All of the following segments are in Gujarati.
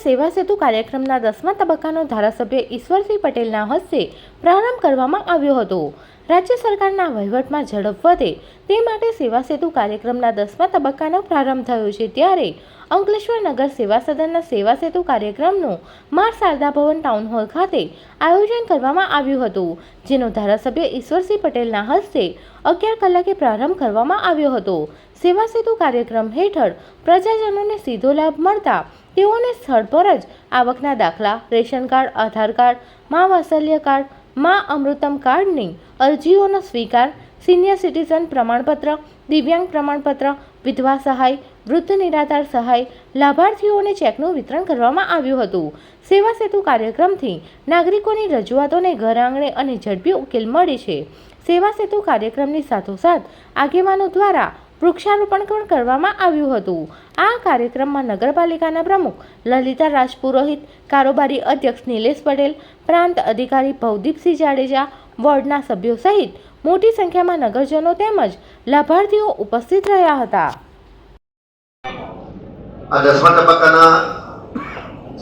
સેવા સેતુ કાર્યક્રમના 10મા તબક્કાનો ધારાસભ્ય ઈશ્વરસિંહ પટેલના હસ્તે પ્રારંભ કરવામાં આવ્યો હતો। રાજ્ય સરકારના વહીવટમાં ઝડપ વધે તે માટે સેવા સેતુ કાર્યક્રમના 10મા તબક્કાનો પ્રારંભ થયો છે। ત્યારે અંકલેશ્વર નગર સેવા સદનના સેવા સેતુ કાર્યક્રમનું મા શારદા ભવન ટાઉન હોલ ખાતે આયોજન કરવામાં આવ્યું હતું, જેનો ધારાસભ્ય ઈશ્વરસિંહ પટેલના હસ્તે 11 કલાકે પ્રારંભ કરવામાં આવ્યો હતો। સેવા સેતુ કાર્યક્રમ હેઠળ પ્રજાજનોને સીધો લાભ મળતા તેઓને સ્થળ પર જ આવકના દાખલા, રેશન કાર્ડ, આધાર કાર્ડ, મા વાત્સલ્ય કાર્ડ, મા અમૃતમ કાર્ડની અરજીઓનો સ્વીકાર, સિનિયર સિટીઝન પ્રમાણપત્ર, દિવ્યાંગ પ્રમાણપત્ર, વિધવા સહાય, વૃદ્ધ નિરાધાર સહાય લાભાર્થીઓને ચેકનું વિતરણ કરવામાં આવ્યું હતું। સેવા સેતુ કાર્યક્રમથી નાગરિકોની રજૂઆતોને ઘર આંગણે અને ઝડપી ઉકેલ મળે છે। સેવા સેતુ કાર્યક્રમની સાથોસાથ આગેવાનો દ્વારા વૃક્ષારોપણ પણ કરવામાં આવ્યું હતું। આ કાર્યક્રમમાં નગરપાલિકાના પ્રમુખ લલિતા રાજપુરોહિત, કારોબારી અધ્યક્ષ નિલેશ પટેલ, પ્રાંત અધિકારી ભવદીપસિંહ જાડેજા, વોર્ડના સભ્યો સહિત મોટી સંખ્યામાં નગરજનો તેમજ લાભાર્થીઓ ઉપસ્થિત રહ્યા હતા। આ 10મા તબક્કાના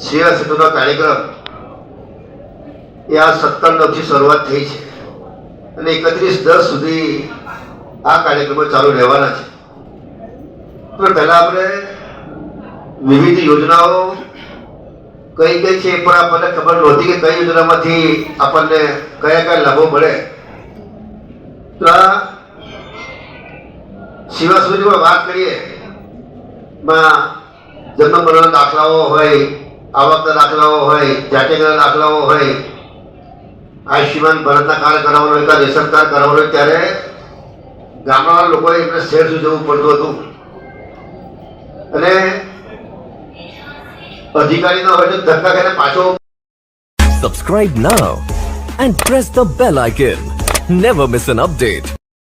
સેવા સેતુનો કાર્યક્રમ એ આ 17/9થી શરૂઆત થઈ છે અને 31/10 સુધી આ કાર્યક્રમો ચાલુ રહેવાના છે। તો પહેલા આપણે વિવિધ યોજનાઓ કઈ કઈ છે પણ આપણને ખબર નહોતી કે કઈ યોજનામાંથી આપણને કયા કયા લાભો મળે। તો આ સેવા સુવિધામાં વાત કરીએ માં જન્મ મરણના દાખલાઓ હોય, આવકના દાખલાઓ હોય, જાતિના દાખલાઓ હોય, આયુષ્યમાન ભારતના કાર્ડ કરાવવાનું હોય, રેશન કાર્ડ કરાવવાનું હોય, ત્યારે ગામડાના લોકોએ એમને શહેર સુધી જવું પડતું હતું અને અધિકારી ન હોય તો ધક્કા ખાઈને પાછો। Subscribe now and press the bell icon. Never miss an update.